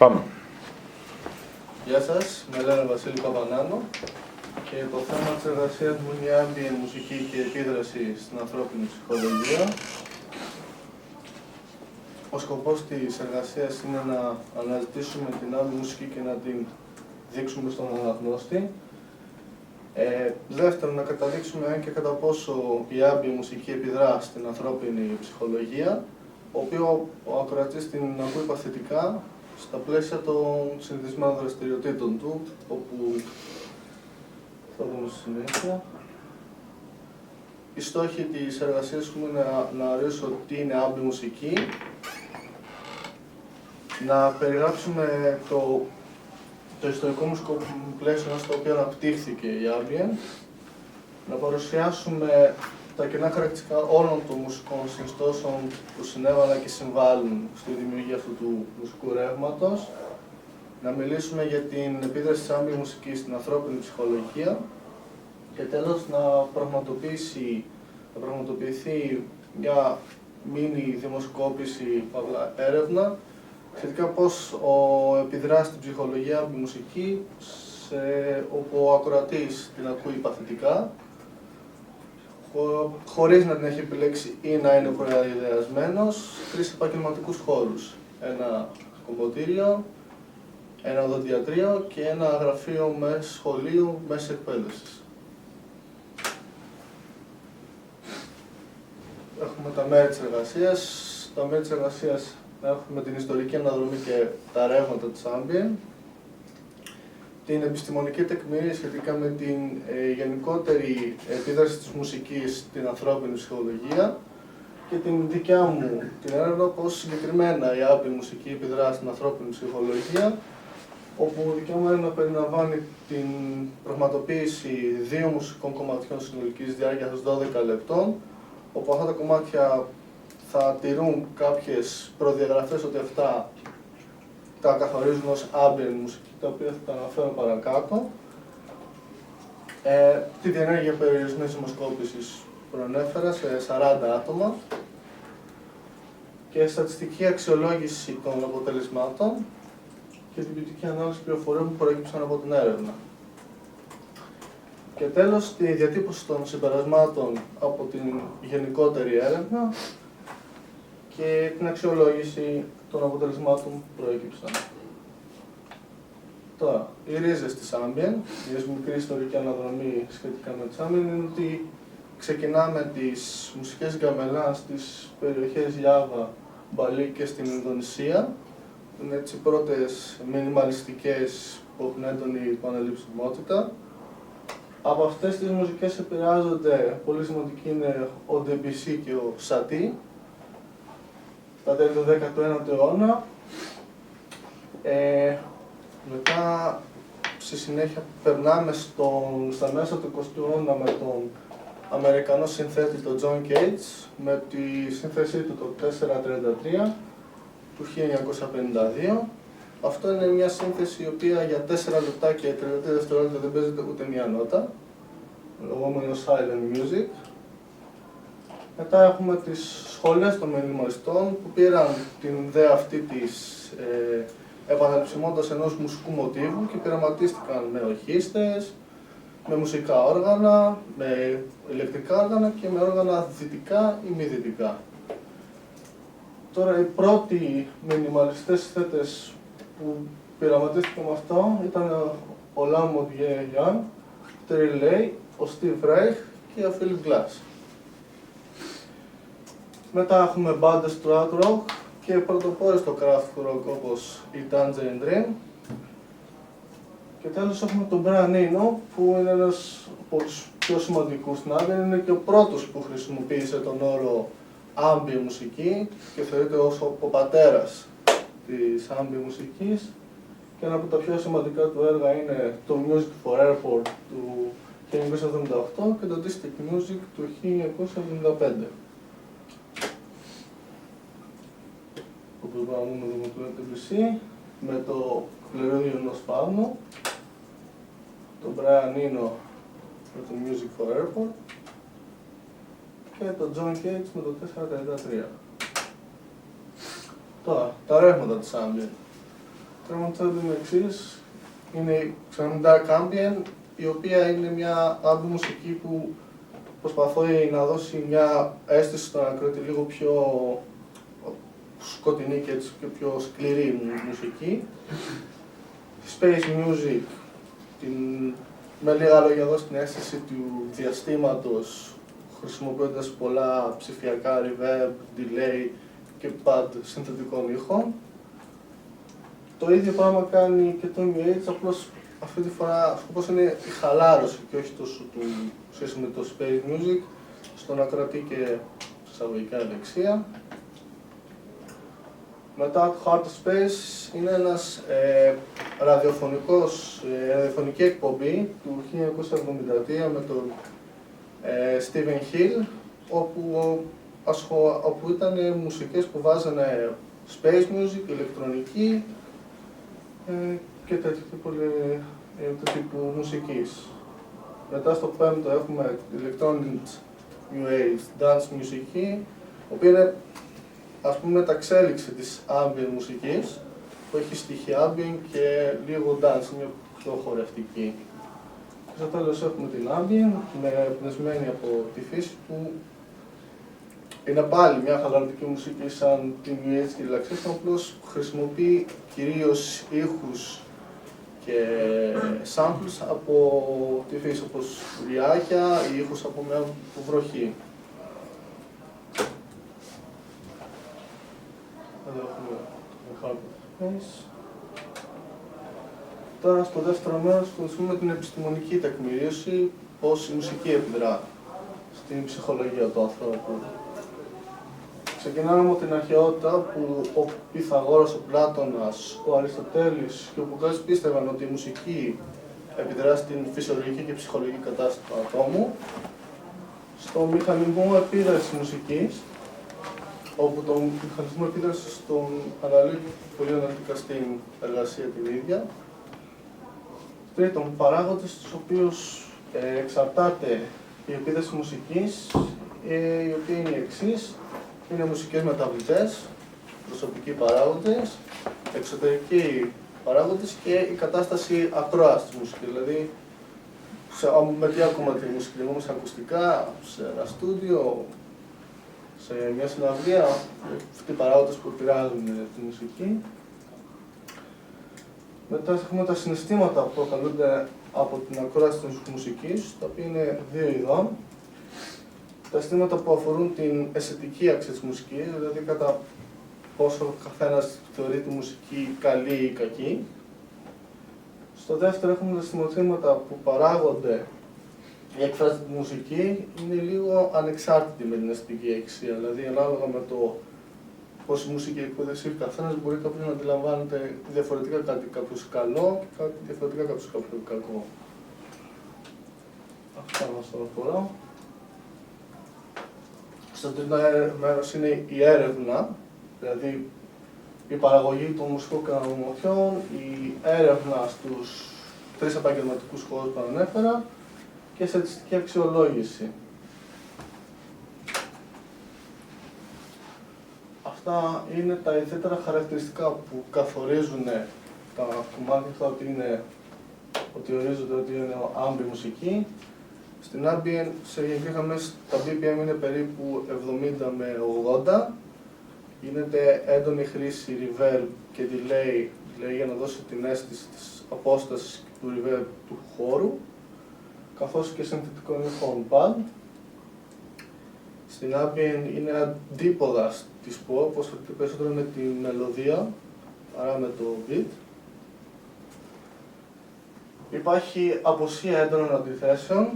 Πάμε. Γεια σας, με λένε Βασίλη Παπανάνο και το θέμα της εργασίας μου είναι η ambient μουσική και επίδραση στην ανθρώπινη ψυχολογία. Ο σκοπός της εργασίας είναι να αναζητήσουμε την ambient μουσική και να την δείξουμε στον αναγνώστη. Δεύτερον, να καταδείξουμε αν και κατά πόσο η ambient μουσική επιδρά στην ανθρώπινη ψυχολογία, ο οποίο ο ακροατής την ακούει παθητικά στα πλαίσια των συνηθισμένων δραστηριοτήτων του, όπου θα δούμε στη συνέχεια. Οι στόχοι της εργασίας μου είναι να ορίσω τι είναι ambient μουσική, να περιγράψουμε το ιστορικό μουσικό πλαίσιο στο οποίο αναπτύχθηκε η ambient, να παρουσιάσουμε τα κοινά χαρακτηριστικά όλων των μουσικών συνιστώσεων που συνέβαλαν και συμβάλλουν στη δημιουργία αυτού του μουσικού ρεύματος, να μιλήσουμε για την επίδραση της ambient μουσικής στην ανθρώπινη ψυχολογία και τέλος να πραγματοποιηθεί μια μίνι δημοσκόπηση, έρευνα, σχετικά πώς επιδρά στην ψυχολογία ambient μουσική, όπου ο ακροατής την ακούει παθητικά, χωρίς να την έχει επιλέξει ή να είναι προειδεασμένος, σε τρεις επαγγελματικούς χώρους. Ένα κομμωτήριο, ένα οδοντιατρίο και ένα γραφείο σχολείου μέσης εκπαίδευσης. Έχουμε τα μέρη της εργασίας. Τα μέρη της εργασίας έχουμε την ιστορική αναδρομή και τα ρεύματα της ambient, την επιστημονική τεκμήρια σχετικά με την γενικότερη επίδραση της μουσικής στην ανθρώπινη ψυχολογία και την δικιά μου την έρευνα πώς συγκεκριμένα η ambient μουσική επιδρά στην ανθρώπινη ψυχολογία, όπου η δικιά μου έρευνα περιλαμβάνει την πραγματοποίηση 2 μουσικών κομματιών συνολικής διάρκειας 12 λεπτών, όπου αυτά τα κομμάτια θα τηρούν κάποιες προδιαγραφές ότι αυτά τα καθορίζουν ως ambient μουσική, τα οποία θα τα αναφέρω παρακάτω. Τη διενέργεια περιορισμένης δημοσκόπησης προανέφερα σε 40 άτομα και στατιστική αξιολόγηση των αποτελεσμάτων και την ποιοτική ανάλυση πληροφοριών που προέκυψαν από την έρευνα. Και τέλος, τη διατύπωση των συμπερασμάτων από την γενικότερη έρευνα και την αξιολόγηση των αποτελεσμάτων που προέκυψαν. Τώρα, οι ρίζες της ambient, μια μικρή ιστορική αναδρομή σχετικά με τις ambient, είναι ότι ξεκινάμε τις μουσικές γκαμελάν στις περιοχές Γιάβα, Μπαλί και στην Ινδονησία. Είναι έτσι οι πρώτες μινιμαλιστικές που έχουν έντονη πανελληψιμότητα. Από αυτές τις μουσικές επηρεάζονται, πολύ σημαντικοί είναι ο Debussy και ο Satie, στα τέλη του 19ου αιώνα. Μετά, στη συνέχεια, περνάμε στα μέσα του 20ου αιώνα με τον Αμερικανό συνθέτη τον John Cage, με τη σύνθεσή του το 433 του 1952. Αυτό είναι μια σύνθεση η οποία για 4 λεπτά και 30 δευτερόλεπτα δεν παίζεται ούτε μια νότα, λεγόμενο silent music. Μετά έχουμε τις σχολές των μινιμαλιστών που πήραν την ιδέα αυτή της επαναληψιμότητας ενός μουσικού μοτίβου και πειραματίστηκαν με ορχήστρες, με μουσικά όργανα, με ηλεκτρικά όργανα και με όργανα δυτικά ή μη δυτικά. Τώρα, οι πρώτοι μινιμαλιστές συνθέτες που πειραματίστηκαν με αυτό ήταν ο Λάμοντ Γιάν, ο Terry Lay, ο Steve Reich και ο Philip Glass. Μετά έχουμε μπάντες του art rock και πρωτοπόρες στο craft rock όπως η Tangerine Dream. Και τέλος έχουμε τον Brian Eno, που είναι ένας από τους πιο σημαντικούς στην ambient, είναι και ο πρώτος που χρησιμοποίησε τον όρο ambient μουσική και θεωρείται ως ο πατέρας της ambient μουσικής. Και ένα από τα πιο σημαντικά του έργα είναι το Music for Airport του 1978 και το District Music του 1975. Όπως μπορούμε να δούμε το Debussy, με το πληρόδιο ενός φάουνου, το Brian Eno με το Music for Airport και το John Cage με το 433. Τώρα, τα ρεύματα της ambient. Πραγματεύονται με εξής. Είναι η Dark Ambient, η οποία είναι μια ambient μουσική που προσπαθεί να δώσει μια αίσθηση στον ακροατή λίγο πιο σκοτεινή και έτσι και πιο σκληρή μουσική. Space Music, με λίγα λόγια δώσει την αίσθηση του διαστήματος, χρησιμοποιώντας πολλά ψηφιακά reverb, delay και pad συνθετικών ήχων. Το ίδιο πράγμα κάνει και το New Age, απλώς αυτή τη φορά ο σκοπός είναι η χαλάρωση και όχι τόσο του σχέση με το Space Music, στον ακροατή και εισαγωγικά ευεξία. Μετά το Hard Space είναι ένας ραδιοφωνική εκπομπή του 1973 με τον Stephen Hill, όπου ήταν μουσικές που βάζανε space music, ηλεκτρονική και τέτοιου τύπου μουσικής. Μετά στο πέμπτο έχουμε electronic new age dance μουσική, η οποία είναι ας πούμε μεταξέλιξη της ambient μουσικής, που έχει στοιχεία ambient και λίγο dance, μια πιο χορευτική. Και στο τέλος έχουμε την ambient, εμπνευσμένη από τη φύση, που είναι πάλι μια χαλαρωτική μουσική σαν την New Age και Relaxation, απλώς χρησιμοποιεί κυρίως ήχους και samples από τη φύση, όπως ριάκια ή ήχους από μια βροχή. Εδώ έχουμε το Hard Space. Τώρα στο δεύτερο μέρος ασχοληθούμε με την επιστημονική τεκμηρίωση, πώς η μουσική επιδρά στην ψυχολογία του ανθρώπου. Ξεκινάμε από την αρχαιότητα που ο Πυθαγόρας, ο Πλάτωνας, ο Αριστοτέλης και ο Πουκράτης πίστευαν ότι η μουσική επιδρά στην φυσιολογική και ψυχολογική κατάσταση του ατόμου. Στο μηχανισμό επίδρασης μουσικής, όπου το μηχανισμό επίδρασης τον αναλύει πολύ αναλυτικά στην εργασία την ίδια. Τρίτον, παράγοντες στους οποίους εξαρτάται η επίδραση μουσικής, οι οποίοι είναι οι εξής. Είναι μουσικές μεταβλητές, προσωπικοί παράγοντες, εξωτερικοί παράγοντες και η κατάσταση ακρόασης της μουσικής. Δηλαδή, με τι ακούμε τη μουσική, σε ακουστικά, σε ένα στούντιο, σε μια συναυλία, αυτοί οι παράγοντες που επηρεάζουν τη μουσική. Μετά έχουμε τα συναισθήματα που προκαλούνται από την ακρόαση της μουσικής, τα οποία είναι δύο ειδών. Τα αισθήματα που αφορούν την αισθητική αξία της μουσικής, δηλαδή κατά πόσο ο καθένας θεωρεί τη μουσική καλή ή κακή. Στο δεύτερο έχουμε τα συναισθήματα που παράγονται η εκφράση τη μουσική, είναι λίγο ανεξάρτητη με την αισθητική αξία, δηλαδή ανάλογα με το πώς η μουσική εκπαίδευση ο καθένας μπορεί κάποιος να αντιλαμβάνεται διαφορετικά κάτι κάποιος καλό και κάτι διαφορετικά κάποιος κακό. Αυτά μας το αφορά. Στο τρίτο μέρος είναι η έρευνα, δηλαδή η παραγωγή των μουσικών κανονομοτιών, η έρευνα στους τρεις επαγγελματικούς χώρους που ανέφερα και στατιστική αξιολόγηση. Αυτά είναι τα ιδιαίτερα χαρακτηριστικά που καθορίζουν τα κομμάτια αυτά ότι ορίζονται ότι είναι ambient μουσική. Στην ambient, σε γενικές γραμμές, τα BPM είναι περίπου 70 με 80. Γίνεται έντονη χρήση reverb και delay για να δώσει την αίσθηση της απόστασης του reverb του χώρου, καθώς και συνθετικών ήχων pad. Στην ambient είναι αντίποδα της pop, ασχολείται περισσότερο με τη μελωδία παρά με το beat. Υπάρχει αποσία έντονων αντιθέσεων.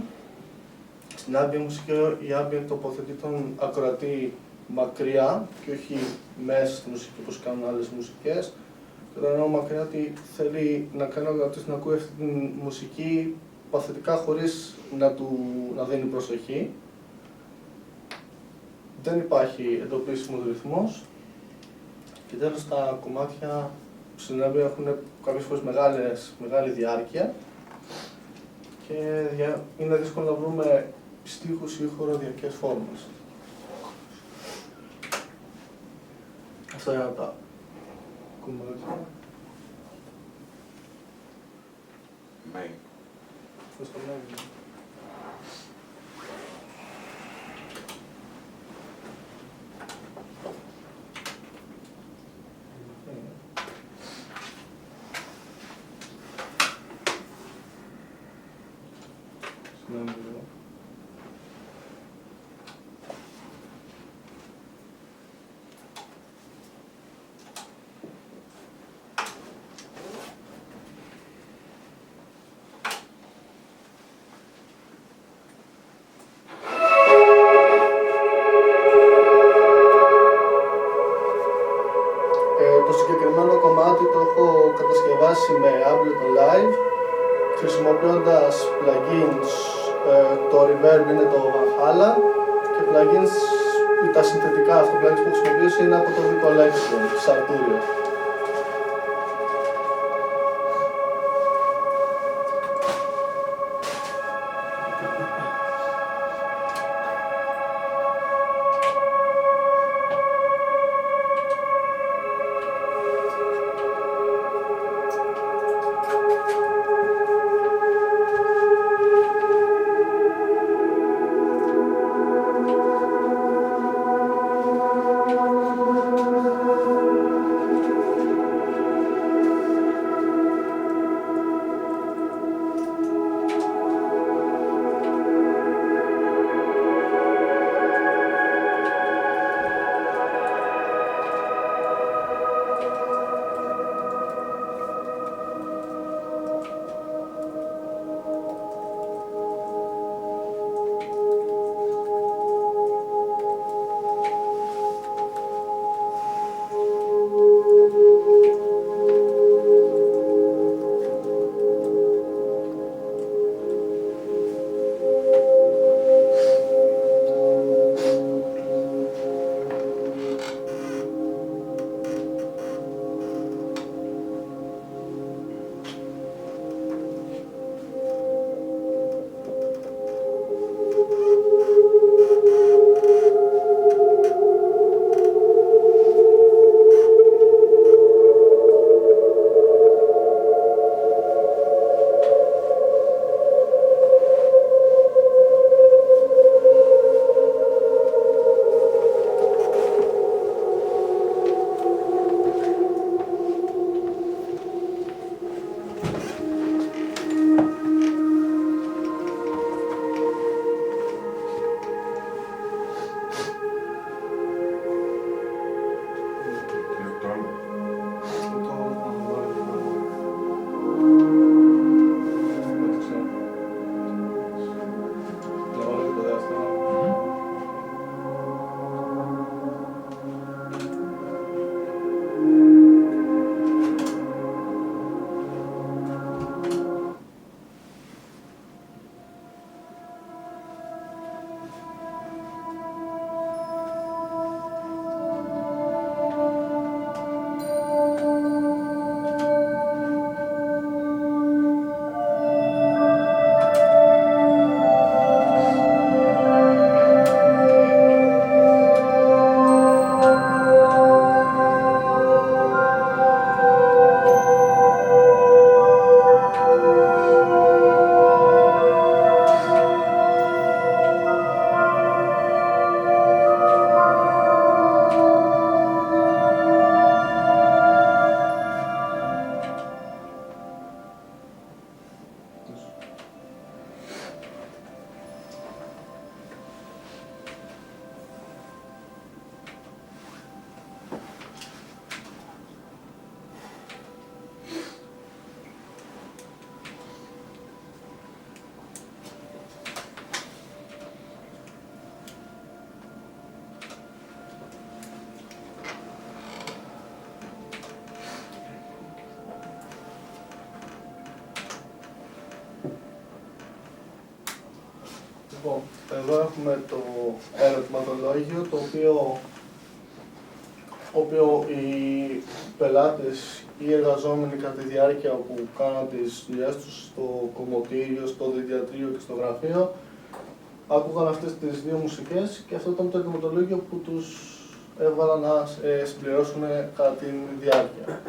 Στην ambient μουσική, η ambient τοποθετεί τον ακροατή μακριά και όχι μέσα στη μουσική όπως κάνουν άλλες μουσικές. Και όταν εννοώ μακριά, ότι θέλει να κάνει ο ακροατής να ακούει αυτή τη μουσική παθητικά χωρίς να δίνει προσοχή. Δεν υπάρχει εντοπίσιμος ρυθμός. Και τέλος, τα κομμάτια στην ambient έχουν κάποιες φορές μεγάλη διάρκεια και είναι δύσκολο να βρούμε στίχους ή χοροδιακές φόρμες. Αυτά είναι τα κομμάτια. Main. Στο main. Το συγκεκριμένο κομμάτι το έχω κατασκευάσει με Ableton Live χρησιμοποιώντας plugins. Το reverb είναι το Valhalla και plugins, τα συνθετικά αυτό plugins που χρησιμοποιήσω είναι από το Collection της Arturia. Λοιπόν, εδώ έχουμε το ερωτηματολόγιο, το οποίο οι πελάτες ή οι εργαζόμενοι κατά τη διάρκεια που κάναν τις δουλειές τους στο κομμωτήριο, στο διαδικτύο και στο γραφείο, άκουγαν αυτές τις δύο μουσικές και αυτό ήταν το ερωτηματολόγιο που τους έβαλαν να συμπληρώσουν κατά τη διάρκεια.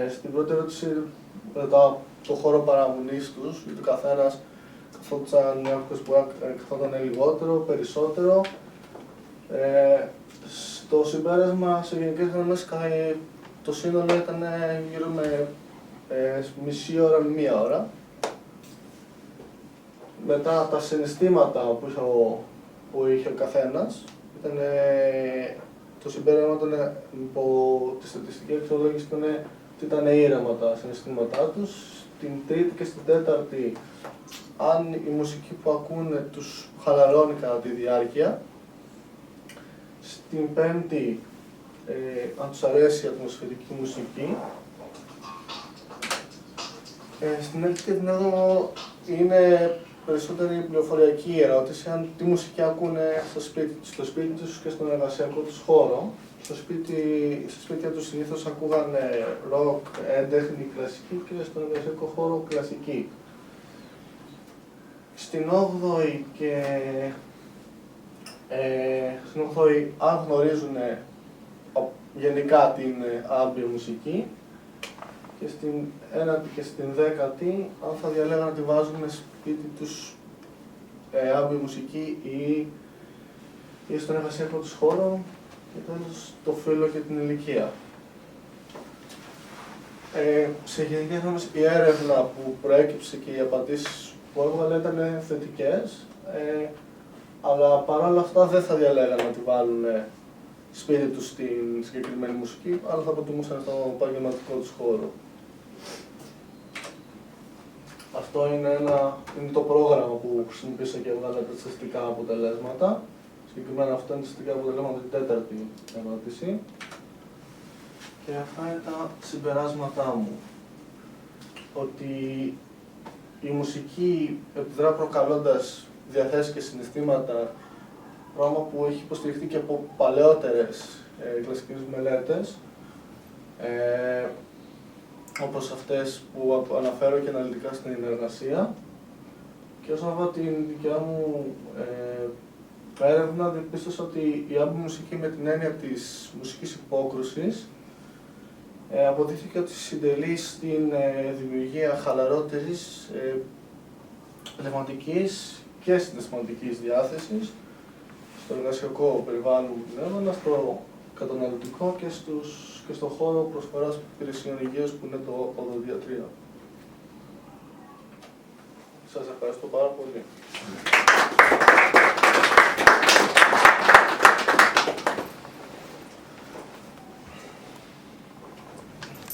Στην πρώτη ερώτηση, ρωτάω το χώρο παραμονής τους, γιατί ο καθένας καθόταν λιγότερο, περισσότερο. Στο συμπέρασμα, σε γενικές γραμμές, το σύνολο ήταν γύρω με μισή ώρα με μία ώρα. Μετά τα συναισθήματα που είχε ο καθένας, το συμπέρασμα ήταν από τη στατιστική αξιολόγηση ότι ήταν ήρεμα τα συναισθήματά τους. Στην τρίτη και στην τέταρτη, αν η μουσική που ακούνε τους χαλαρώνει κατά τη διάρκεια. Στην πέμπτη, αν τους αρέσει η ατμοσφαιρική μουσική. Στην έκτη και την έβδομο είναι περισσότερη πληροφοριακή ερώτηση, αν τι μουσική ακούνε στο σπίτι τους και στον εργασιακό τους χώρο. Στα σπίτια τους συνήθως ακούγανε ροκ, έντεχνη, κλασική και στον εργασιακό χώρο κλασική. Στην 8η και αν γνωρίζουν γενικά την άμπια μουσική, και στην 9η και στην 10η, αν θα διαλέγαν να τη βάζουν σπίτι τους άμπια μουσική ή στον εργασιακό τους χώρο, και τέλος το φύλο και την ηλικία. Σε γενικές γραμμές, η έρευνα που προέκυψε και οι απαντήσεις που έβγαλε ήταν θετικές, αλλά παρόλα αυτά δεν θα διαλέγαν να τη βάλουν σπίτι τους στην συγκεκριμένη μουσική, αλλά θα προτιμούσαν στον επαγγελματικό τους χώρο. Αυτό είναι το πρόγραμμα που χρησιμοποίησα και έβγαλε τα στατιστικά αποτελέσματα. Συγκεκριμένα αυτό είναι τα στατιστικά αποτελέσματα την τέταρτη ερώτηση. Και αυτά είναι τα συμπεράσματά μου. Ότι η μουσική επιδρά προκαλώντας διαθέσεις και συναισθήματα, πράγμα που έχει υποστηριχθεί και από παλαιότερες κλασικές μελέτες, όπως αυτές που αναφέρω και αναλυτικά στην εργασία. Και όσον αφορά την δικιά μου έρευνα, διαπίστωσα ότι η άμπια μουσική με την έννοια της μουσικής υπόκρουσης αποδείχθηκε ότι συντελεί στην δημιουργία χαλαρότερης, πνευματικής και συναισθηματικής διάθεσης στο εργασιακό περιβάλλον που την στο καταναλωτικό και στο χώρο προσφοράς υπηρεσιών υγείας που είναι το οδοντιατρία. Σας ευχαριστώ πάρα πολύ.